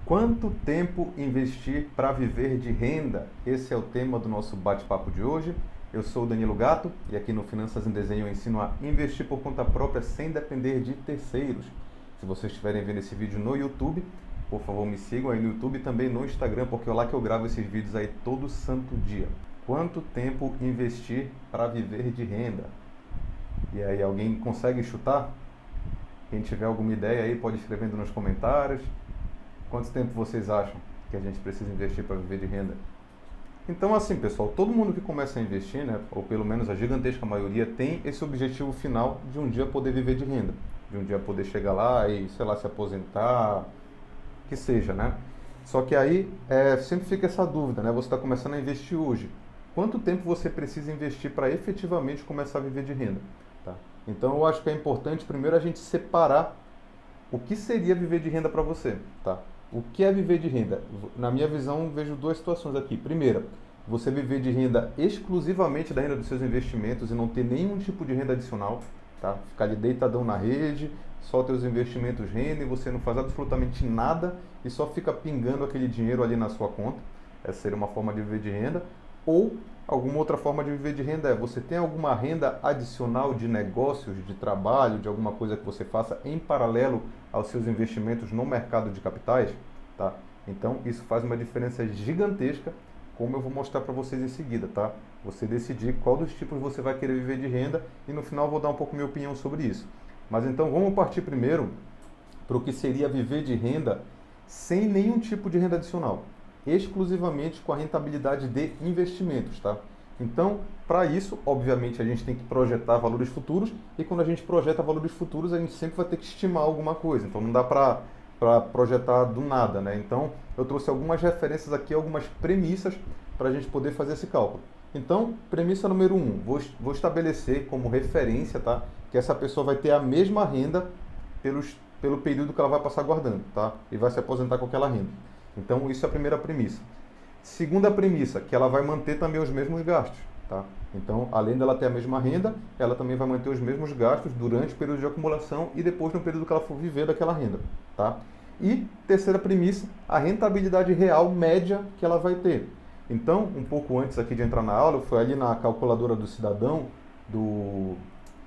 Quanto tempo investir para viver de renda? Esse é o tema do nosso bate-papo de hoje. Eu sou o Danilo Gatto e aqui no Finanças em Desenho eu ensino a investir por conta própria sem depender de terceiros. Se vocês estiverem vendo esse vídeo no YouTube, por favor me sigam aí no YouTube e também no Instagram, porque é lá que eu gravo esses vídeos aí todo santo dia. Quanto tempo investir para viver de renda? E aí, alguém consegue chutar? Quem tiver alguma ideia aí pode ir escrevendo nos comentários. Quanto tempo vocês acham que a gente precisa investir para viver de renda? Então, assim, pessoal, todo mundo que começa a investir, né, ou pelo menos a gigantesca maioria, tem esse objetivo final de um dia poder viver de renda. De um dia poder chegar lá e, sei lá, se aposentar, que seja, né? Só que aí sempre fica essa dúvida, né? Você está começando a investir hoje. Quanto tempo você precisa investir para efetivamente começar a viver de renda? Tá? Então, eu acho que é importante primeiro a gente separar o que seria viver de renda para você, tá? O que é viver de renda? Na minha visão, vejo duas situações aqui. Primeira, você viver de renda exclusivamente da renda dos seus investimentos e não ter nenhum tipo de renda adicional, tá? Ficar ali deitadão na rede, só teus investimentos rendem, você não faz absolutamente nada e só fica pingando aquele dinheiro ali na sua conta. Essa seria uma forma de viver de renda. Ou alguma outra forma de viver de renda é você tem alguma renda adicional de negócios, de trabalho, de alguma coisa que você faça em paralelo aos seus investimentos no mercado de capitais, tá? Então isso faz uma diferença gigantesca, como eu vou mostrar para vocês em seguida, tá? Você decidir qual dos tipos você vai querer viver de renda e no final eu vou dar um pouco minha opinião sobre isso. Mas então vamos partir primeiro para o que seria viver de renda sem nenhum tipo de renda adicional, exclusivamente com a rentabilidade de investimentos, tá? Então, para isso, obviamente, a gente tem que projetar valores futuros e quando a gente projeta valores futuros, a gente sempre vai ter que estimar alguma coisa. Então, não dá para projetar do nada, né? Então, eu trouxe algumas referências aqui, algumas premissas para a gente poder fazer esse cálculo. Então, premissa número 1, vou estabelecer como referência, tá? Que essa pessoa vai ter a mesma renda pelo período que ela vai passar guardando, tá? E vai se aposentar com aquela renda. Então, isso é a primeira premissa. Segunda premissa, que ela vai manter também os mesmos gastos, tá? Então, além dela ter a mesma renda, ela também vai manter os mesmos gastos durante o período de acumulação e depois no período que ela for viver daquela renda, tá? E terceira premissa, a rentabilidade real média que ela vai ter. Então, um pouco antes aqui de entrar na aula, eu fui ali na calculadora do cidadão do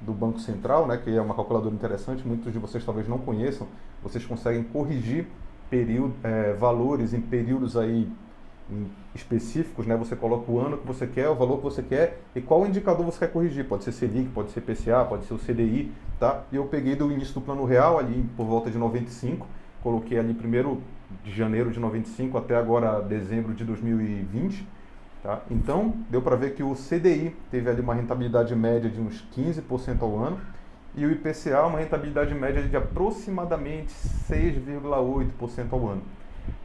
Banco Central, né, que é uma calculadora interessante, muitos de vocês talvez não conheçam, vocês conseguem corrigir valores em períodos aí específicos, né? Você coloca o ano que você quer, o valor que você quer e qual indicador você quer corrigir. Pode ser Selic, pode ser IPCA, pode ser o CDI, tá? E eu peguei do início do Plano Real, ali por volta de 95, coloquei ali 1º de janeiro de 95 até agora dezembro de 2020, tá? Então, deu para ver que o CDI teve ali uma rentabilidade média de uns 15% ao ano e o IPCA uma rentabilidade média de aproximadamente 6,8% ao ano.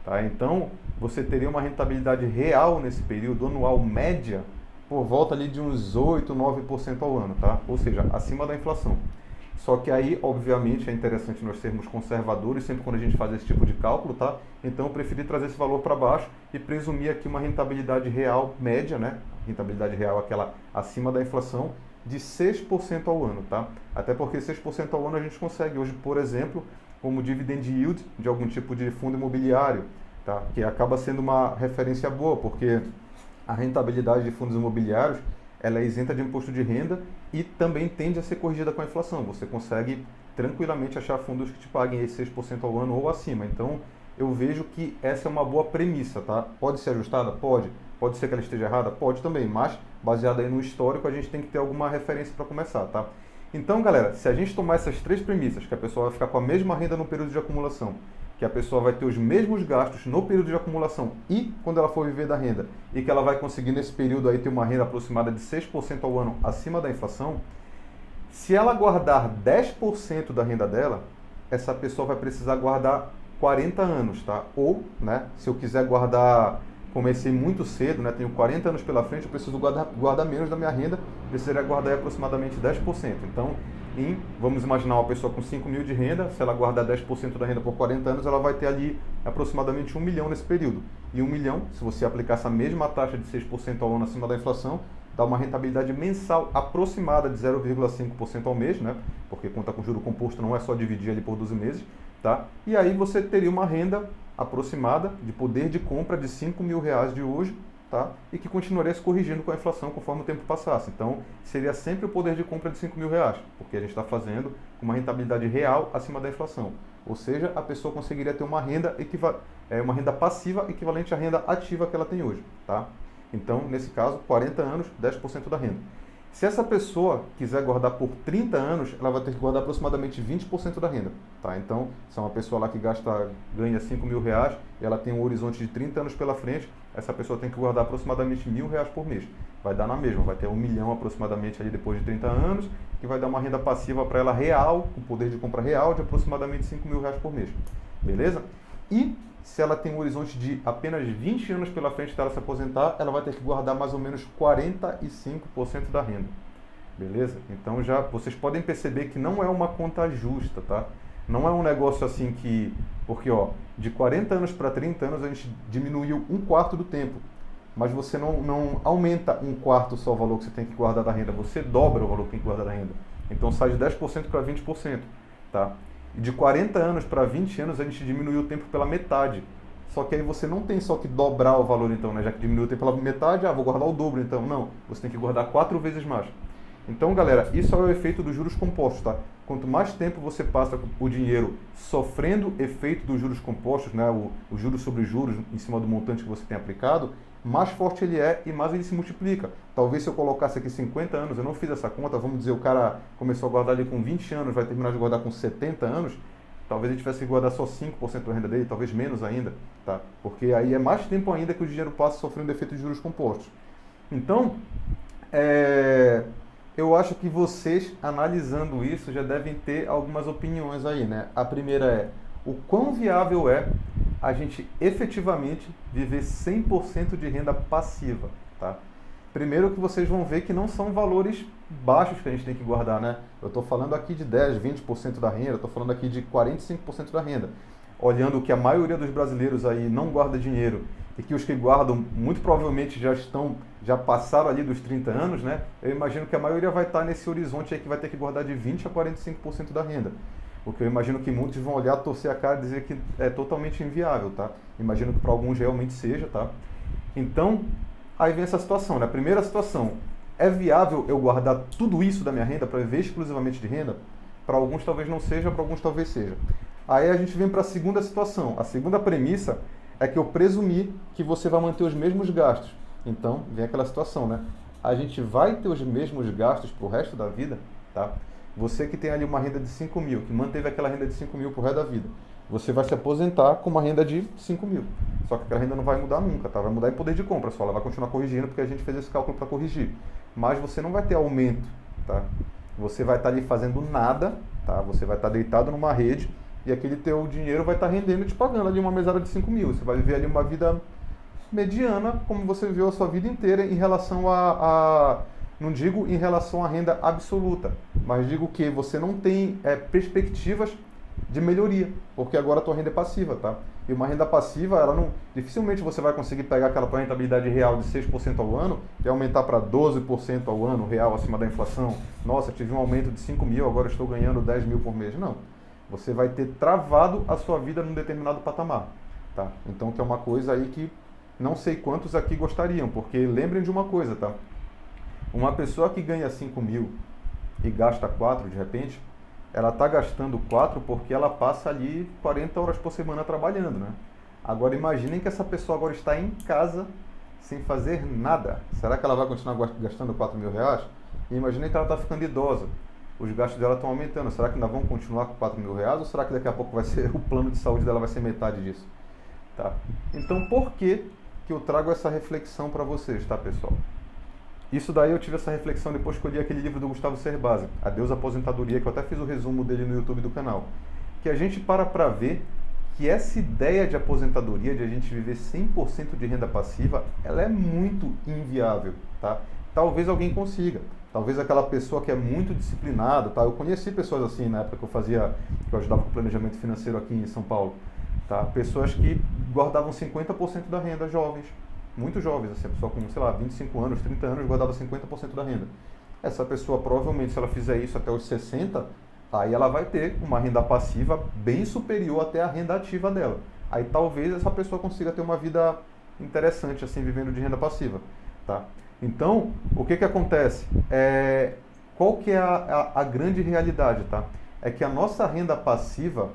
Tá? Então, você teria uma rentabilidade real nesse período anual média por volta ali de uns 8, 9% ao ano, tá? Ou seja, acima da inflação. Só que aí, obviamente, é interessante nós sermos conservadores sempre quando a gente faz esse tipo de cálculo, tá? Então, eu preferi trazer esse valor para baixo e presumir aqui uma rentabilidade real média, né? Rentabilidade real aquela acima da inflação de 6% ao ano, tá? Até porque 6% ao ano a gente consegue hoje, por exemplo, como dividend yield de algum tipo de fundo imobiliário, tá? Que acaba sendo uma referência boa, porque a rentabilidade de fundos imobiliários ela é isenta de imposto de renda e também tende a ser corrigida com a inflação. Você consegue tranquilamente achar fundos que te paguem aí 6% ao ano ou acima. Então, eu vejo que essa é uma boa premissa, tá? Pode ser ajustada? Pode. Pode ser que ela esteja errada? Pode também, mas baseada aí no histórico, a gente tem que ter alguma referência para começar, tá? Então, galera, se a gente tomar essas três premissas, que a pessoa vai ficar com a mesma renda no período de acumulação, que a pessoa vai ter os mesmos gastos no período de acumulação e quando ela for viver da renda, e que ela vai conseguir nesse período aí ter uma renda aproximada de 6% ao ano acima da inflação, se ela guardar 10% da renda dela, essa pessoa vai precisar guardar 40 anos, tá? Ou, né, se eu quiser guardar, comecei muito cedo, né, tenho 40 anos pela frente, eu preciso guardar menos da minha renda, precisaria guardar aproximadamente 10%. Então, vamos imaginar uma pessoa com 5 mil de renda, se ela guardar 10% da renda por 40 anos, ela vai ter ali aproximadamente 1 milhão nesse período. E 1 milhão, se você aplicar essa mesma taxa de 6% ao ano acima da inflação, dá uma rentabilidade mensal aproximada de 0,5% ao mês, né? Porque conta com juro composto não é só dividir ali por 12 meses, tá? E aí você teria uma renda aproximada de poder de compra de R$ 5.000 de hoje, tá? E que continuaria se corrigindo com a inflação conforme o tempo passasse. Então, seria sempre o poder de compra de R$ 5.000, porque a gente está fazendo com uma rentabilidade real acima da inflação. Ou seja, a pessoa conseguiria ter uma renda, uma renda passiva equivalente à renda ativa que ela tem hoje, tá? Então, nesse caso, 40 anos, 10% da renda. Se essa pessoa quiser guardar por 30 anos, ela vai ter que guardar aproximadamente 20% da renda, tá? Então, se é uma pessoa lá que ganha R$ 5.000 e ela tem um horizonte de 30 anos pela frente, essa pessoa tem que guardar aproximadamente R$ 1.000 por mês. Vai dar na mesma, vai ter 1 milhão aproximadamente ali depois de 30 anos, que vai dar uma renda passiva para ela real, com poder de compra real, de aproximadamente R$ 5.000 por mês. Beleza? E se ela tem um horizonte de apenas 20 anos pela frente dela se aposentar, ela vai ter que guardar mais ou menos 45% da renda. Beleza? Então já vocês podem perceber que não é uma conta justa, tá? Não é um negócio assim que... Porque, ó, de 40 anos para 30 anos a gente diminuiu 1/4 do tempo. Mas você não aumenta 1/4 só o valor que você tem que guardar da renda. Você dobra o valor que tem que guardar da renda. Então sai de 10% para 20%, tá? E de 40 anos para 20 anos a gente diminuiu o tempo pela metade. Só que aí você não tem só que dobrar o valor então, né? Já que diminuiu o tempo pela metade, vou guardar o dobro então. Não, você tem que guardar 4 vezes mais. Então, galera, isso é o efeito dos juros compostos, tá? Quanto mais tempo você passa o dinheiro sofrendo efeito dos juros compostos, né? O juros sobre juros em cima do montante que você tem aplicado, mais forte ele é e mais ele se multiplica. Talvez se eu colocasse aqui 50 anos, eu não fiz essa conta, vamos dizer, o cara começou a guardar ali com 20 anos, vai terminar de guardar com 70 anos, talvez ele tivesse que guardar só 5% da renda dele, talvez menos ainda, tá? Porque aí é mais tempo ainda que o dinheiro passa sofrendo efeito de juros compostos. Então, eu acho que vocês, analisando isso, já devem ter algumas opiniões aí, né? A primeira é, o quão viável é a gente efetivamente viver 100% de renda passiva, tá? Primeiro que vocês vão ver que não são valores baixos que a gente tem que guardar, né? Eu estou falando aqui de 10, 20% da renda, estou falando aqui de 45% da renda. Olhando que a maioria dos brasileiros aí não guarda dinheiro e que os que guardam muito provavelmente já passaram ali dos 30 anos, né? Eu imagino que a maioria vai estar nesse horizonte aí que vai ter que guardar de 20 a 45% da renda. Porque eu imagino que muitos vão olhar, torcer a cara e dizer que é totalmente inviável, tá? Imagino que para alguns realmente seja, tá? Então, aí vem essa situação, né? A primeira situação, é viável eu guardar tudo isso da minha renda para viver exclusivamente de renda? Para alguns talvez não seja, para alguns talvez seja. Aí a gente vem para a segunda situação. A segunda premissa é que eu presumi que você vai manter os mesmos gastos. Então, vem aquela situação, né? A gente vai ter os mesmos gastos para o resto da vida, tá? Você que tem ali uma renda de 5 mil, que manteve aquela renda de 5 mil pro resto da vida, você vai se aposentar com uma renda de 5 mil. Só que aquela renda não vai mudar nunca, tá? Vai mudar em poder de compra só, ela vai continuar corrigindo porque a gente fez esse cálculo para corrigir. Mas você não vai ter aumento, tá? Você vai estar ali fazendo nada, tá? Você vai estar deitado numa rede e aquele teu dinheiro vai estar rendendo e te pagando ali uma mesada de 5 mil. Você vai viver ali uma vida mediana, como você viveu a sua vida inteira em relação não digo em relação à renda absoluta, mas digo que você não tem perspectivas de melhoria, porque agora a tua renda é passiva, tá? E uma renda passiva, dificilmente você vai conseguir pegar aquela tua rentabilidade real de 6% ao ano e aumentar para 12% ao ano real acima da inflação. Nossa, tive um aumento de 5 mil, agora estou ganhando 10 mil por mês. Não. Você vai ter travado a sua vida num determinado patamar, tá? Então, que é uma coisa aí que não sei quantos aqui gostariam, porque lembrem de uma coisa, tá? Uma pessoa que ganha 5 mil e gasta 4 de repente, ela está gastando 4 porque ela passa ali 40 horas por semana trabalhando, né? Agora imaginem que essa pessoa agora está em casa sem fazer nada. Será que ela vai continuar gastando 4 mil reais? E imaginem que ela está ficando idosa. Os gastos dela estão aumentando. Será que ainda vão continuar com 4 mil reais? Ou será que daqui a pouco o plano de saúde dela vai ser metade disso? Tá? Então por que eu trago essa reflexão para vocês, tá, pessoal? Isso daí eu tive essa reflexão depois que eu li aquele livro do Gustavo Cerbasi, Adeus Aposentadoria, que eu até fiz o resumo dele no YouTube do canal. Que a gente para ver que essa ideia de aposentadoria, de a gente viver 100% de renda passiva, ela é muito inviável, tá? Talvez alguém consiga, talvez aquela pessoa que é muito disciplinada, tá? Eu conheci pessoas assim na época que eu ajudava com o planejamento financeiro aqui em São Paulo, tá? Pessoas que guardavam 50% da renda, jovens. Muito jovens, assim, a pessoa com, sei lá, 25 anos, 30 anos, guardava 50% da renda. Essa pessoa, provavelmente, se ela fizer isso até os 60, aí ela vai ter uma renda passiva bem superior até a renda ativa dela. aí talvez essa pessoa consiga ter uma vida interessante, assim, vivendo de renda passiva, tá? Então, o que acontece? Qual que é a grande realidade, tá? É que a nossa renda passiva,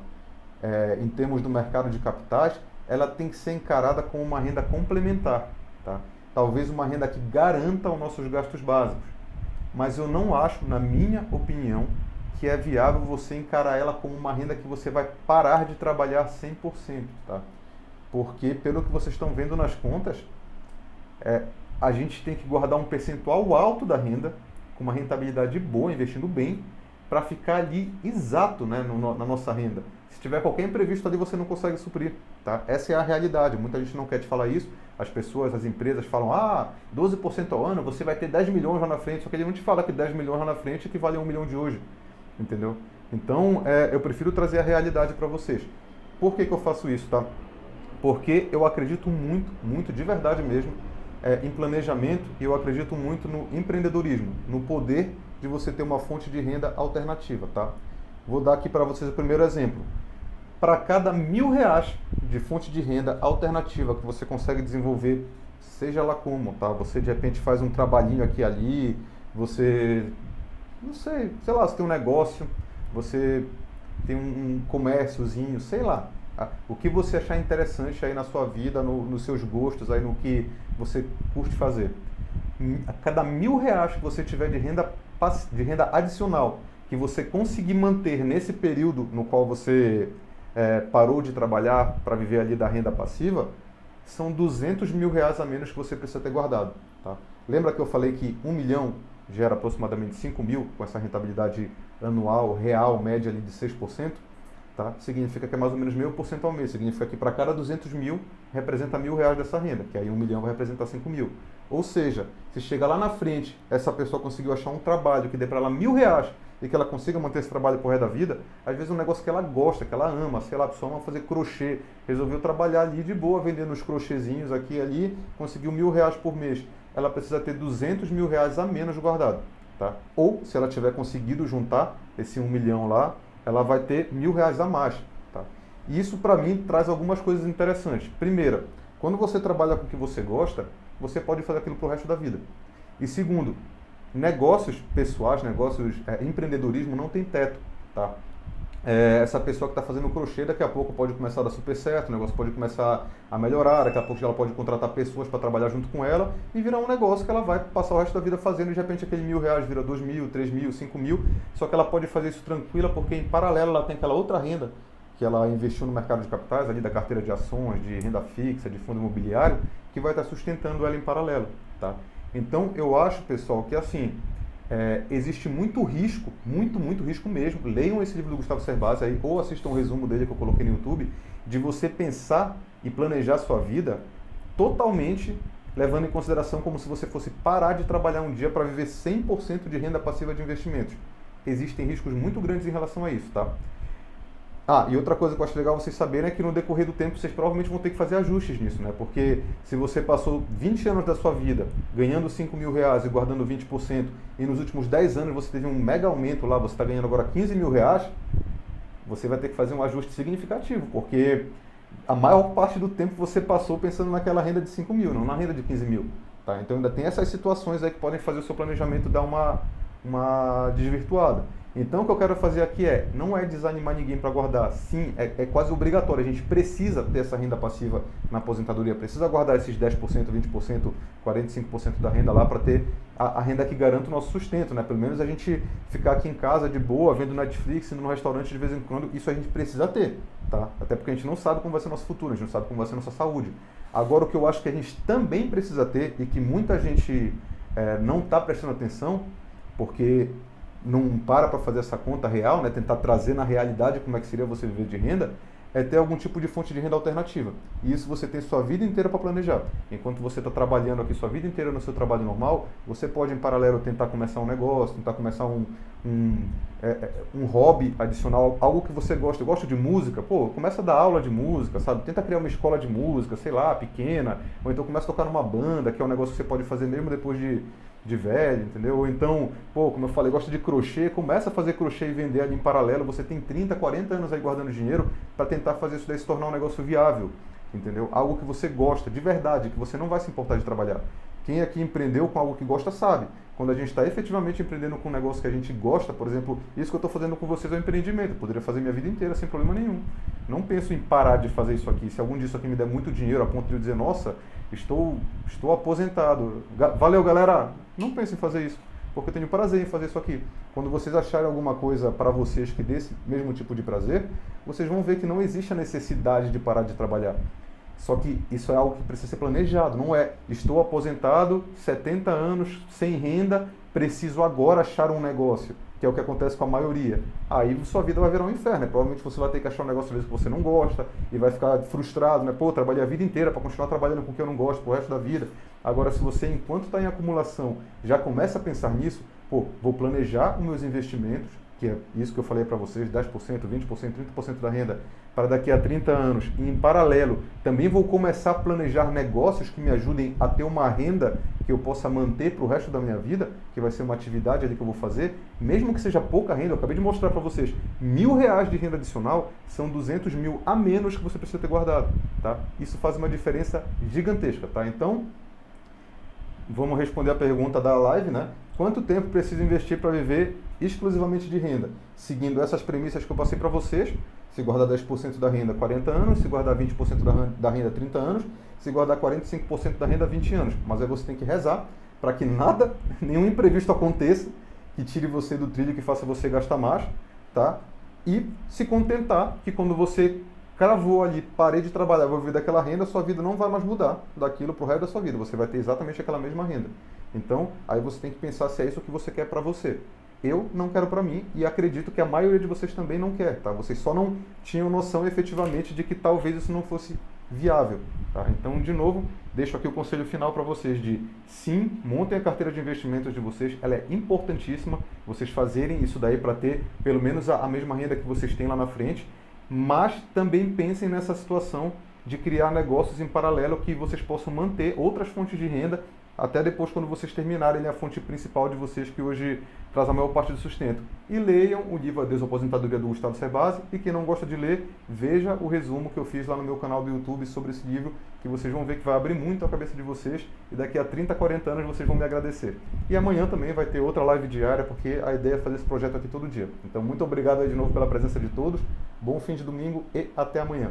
em termos do mercado de capitais, ela tem que ser encarada como uma renda complementar, tá? Talvez uma renda que garanta os nossos gastos básicos. Mas eu não acho, na minha opinião, que é viável você encarar ela como uma renda que você vai parar de trabalhar 100%, tá? Porque, pelo que vocês estão vendo nas contas, a gente tem que guardar um percentual alto da renda, com uma rentabilidade boa, investindo bem, para ficar ali exato, né, na nossa renda. Se tiver qualquer imprevisto ali, você não consegue suprir, tá? Essa é a realidade. Muita gente não quer te falar isso. As pessoas, as empresas falam, 12% ao ano, você vai ter 10 milhões lá na frente. Só que ele não te fala que 10 milhões lá na frente equivale a 1 milhão de hoje, entendeu? Então, eu prefiro trazer a realidade para vocês. Por que eu faço isso, tá? Porque eu acredito muito, muito de verdade mesmo, em planejamento, e eu acredito muito no empreendedorismo, no poder de você ter uma fonte de renda alternativa, tá? Vou dar aqui para vocês o primeiro exemplo. Para cada R$1.000 de fonte de renda alternativa que você consegue desenvolver, seja lá como, tá? Você de repente faz um trabalhinho aqui e ali, você, não sei lá, você tem um negócio, você tem um comérciozinho, sei lá. O que você achar interessante aí na sua vida, nos seus gostos, aí no que você curte fazer. A cada R$1.000 que você tiver de renda adicional, que você conseguir manter nesse período no qual você parou de trabalhar para viver ali da renda passiva, são R$200 mil a menos que você precisa ter guardado, tá? Lembra que eu falei que 1 milhão gera aproximadamente 5 mil, com essa rentabilidade anual, real, média ali de 6%? Tá? Significa que é mais ou menos 0,5% ao mês. Significa que para cada 200 mil representa R$1.000 dessa renda, que aí 1 milhão vai representar 5 mil. Ou seja, se chegar lá na frente, essa pessoa conseguiu achar um trabalho que dê para ela R$1.000 e que ela consiga manter esse trabalho por resto da vida, às vezes é um negócio que ela gosta, que ela ama, sei lá, a pessoa ama fazer crochê, resolveu trabalhar ali de boa, vendendo os crochêzinhos aqui e ali, conseguiu R$1.000 por mês. Ela precisa ter R$200 mil a menos guardado, tá? Ou, se ela tiver conseguido juntar esse 1 milhão lá, ela vai ter R$1.000 a mais, tá? E isso, para mim, traz algumas coisas interessantes. Primeira, quando você trabalha com o que você gosta, você pode fazer aquilo pro resto da vida. E segundo, negócios pessoais, empreendedorismo não tem teto, tá? Essa pessoa que está fazendo crochê, daqui a pouco pode começar a dar super certo, o negócio pode começar a melhorar, daqui a pouco ela pode contratar pessoas para trabalhar junto com ela e virar um negócio que ela vai passar o resto da vida fazendo e de repente aquele R$1.000 vira 2 mil, 3 mil, 5 mil, só que ela pode fazer isso tranquila porque em paralelo ela tem aquela outra renda que ela investiu no mercado de capitais, ali da carteira de ações, de renda fixa, de fundo imobiliário, que vai estar sustentando ela em paralelo, tá? Então eu acho, pessoal, que assim, existe muito risco, muito risco mesmo. Leiam esse livro do Gustavo Cerbasi aí, ou assistam um resumo dele que eu coloquei no YouTube, de você pensar e planejar sua vida totalmente levando em consideração como se você fosse parar de trabalhar um dia para viver 100% de renda passiva de investimentos. Existem riscos muito grandes em relação a isso, tá? E outra coisa que eu acho legal vocês saberem é que no decorrer do tempo vocês provavelmente vão ter que fazer ajustes nisso, né? Porque se você passou 20 anos da sua vida ganhando R$5.000 e guardando 20%, e nos últimos 10 anos você teve um mega aumento lá, você está ganhando agora R$15.000, você vai ter que fazer um ajuste significativo, porque a maior parte do tempo você passou pensando naquela renda de 5 mil, não na renda de 15 mil, tá? Então ainda tem essas situações aí que podem fazer o seu planejamento dar uma desvirtuada. Então o que eu quero fazer aqui não é desanimar ninguém para guardar. Sim, é quase obrigatório. A gente precisa ter essa renda passiva na aposentadoria, precisa guardar esses 10%, 20%, 45% da renda lá para ter a renda que garanta o nosso sustento, né? Pelo menos a gente ficar aqui em casa de boa, vendo Netflix, indo no restaurante de vez em quando, isso a gente precisa ter, tá? Até porque a gente não sabe como vai ser o nosso futuro, a gente não sabe como vai ser a nossa saúde. Agora o que eu acho que a gente também precisa ter e que muita gente não está prestando atenção, porque não para fazer essa conta real, né? Tentar trazer na realidade como é que seria você viver de renda, é ter algum tipo de fonte de renda alternativa. E isso você tem sua vida inteira para planejar. Enquanto você está trabalhando aqui sua vida inteira no seu trabalho normal, você pode em paralelo tentar começar um negócio, tentar começar um hobby adicional, algo que você gosta. Eu gosto de música, começa a dar aula de música, sabe? Tenta criar uma escola de música, sei lá, pequena, ou então começa a tocar numa banda, que é um negócio que você pode fazer mesmo depois de velho, entendeu? Ou então, pô, como eu falei, gosta de crochê, começa a fazer crochê e vender ali em paralelo, você tem 30, 40 anos aí guardando dinheiro para tentar fazer isso daí se tornar um negócio viável, entendeu? Algo que você gosta, de verdade, que você não vai se importar de trabalhar. Quem aqui empreendeu com algo que gosta sabe. Quando a gente está efetivamente empreendendo com um negócio que a gente gosta, por exemplo, isso que eu estou fazendo com vocês é um empreendimento. Eu poderia fazer minha vida inteira sem problema nenhum. Não penso em parar de fazer isso aqui. Se algum disso aqui me der muito dinheiro a ponto de eu dizer, nossa, estou aposentado. Valeu, galera. Não penso em fazer isso, porque eu tenho prazer em fazer isso aqui. Quando vocês acharem alguma coisa para vocês que dê esse mesmo tipo de prazer, vocês vão ver que não existe a necessidade de parar de trabalhar. Só que isso é algo que precisa ser planejado, não é estou aposentado, 70 anos, sem renda, preciso agora achar um negócio, que é o que acontece com a maioria. Aí sua vida vai virar um inferno, né? Provavelmente você vai ter que achar um negócio às vezes que você não gosta e vai ficar frustrado, né? Pô, trabalhei a vida inteira para continuar trabalhando com o que eu não gosto pro resto da vida. Agora, se você, enquanto está em acumulação, já começa a pensar nisso, pô, vou planejar os meus investimentos, que é isso que eu falei para vocês, 10%, 20%, 30% da renda para daqui a 30 anos. E em paralelo, também vou começar a planejar negócios que me ajudem a ter uma renda que eu possa manter para o resto da minha vida, que vai ser uma atividade ali que eu vou fazer, mesmo que seja pouca renda. Eu acabei de mostrar para vocês, R$1.000 de renda adicional são 200 mil a menos que você precisa ter guardado, tá? Isso faz uma diferença gigantesca, tá? Então, vamos responder a pergunta da live, né? Quanto tempo preciso investir para viver exclusivamente de renda? Seguindo essas premissas que eu passei para vocês, se guardar 10% da renda, 40 anos, se guardar 20% da renda, 30 anos, se guardar 45% da renda, 20 anos. Mas aí você tem que rezar para que nada, nenhum imprevisto aconteça, que tire você do trilho, que faça você gastar mais, tá? E se contentar que quando você cravou ali, parei de trabalhar, vou viver daquela renda, sua vida não vai mais mudar daquilo pro resto da sua vida. Você vai ter exatamente aquela mesma renda. Então, aí você tem que pensar se é isso que você quer para você. Eu não quero para mim e acredito que a maioria de vocês também não quer, tá? Vocês só não tinham noção efetivamente de que talvez isso não fosse viável, tá? Então, de novo, deixo aqui o conselho final para vocês de sim, montem a carteira de investimentos de vocês, ela é importantíssima, vocês fazerem isso daí para ter pelo menos a mesma renda que vocês têm lá na frente, mas também pensem nessa situação de criar negócios em paralelo que vocês possam manter outras fontes de renda até depois quando vocês terminarem a fonte principal de vocês que hoje traz a maior parte do sustento. E leiam o livro Adeus à Aposentadoria do Gustavo Cerbasi e quem não gosta de ler, veja o resumo que eu fiz lá no meu canal do YouTube sobre esse livro, que vocês vão ver que vai abrir muito a cabeça de vocês e daqui a 30, 40 anos vocês vão me agradecer. E amanhã também vai ter outra live diária, porque a ideia é fazer esse projeto aqui todo dia. Então muito obrigado aí de novo pela presença de todos, bom fim de domingo e até amanhã.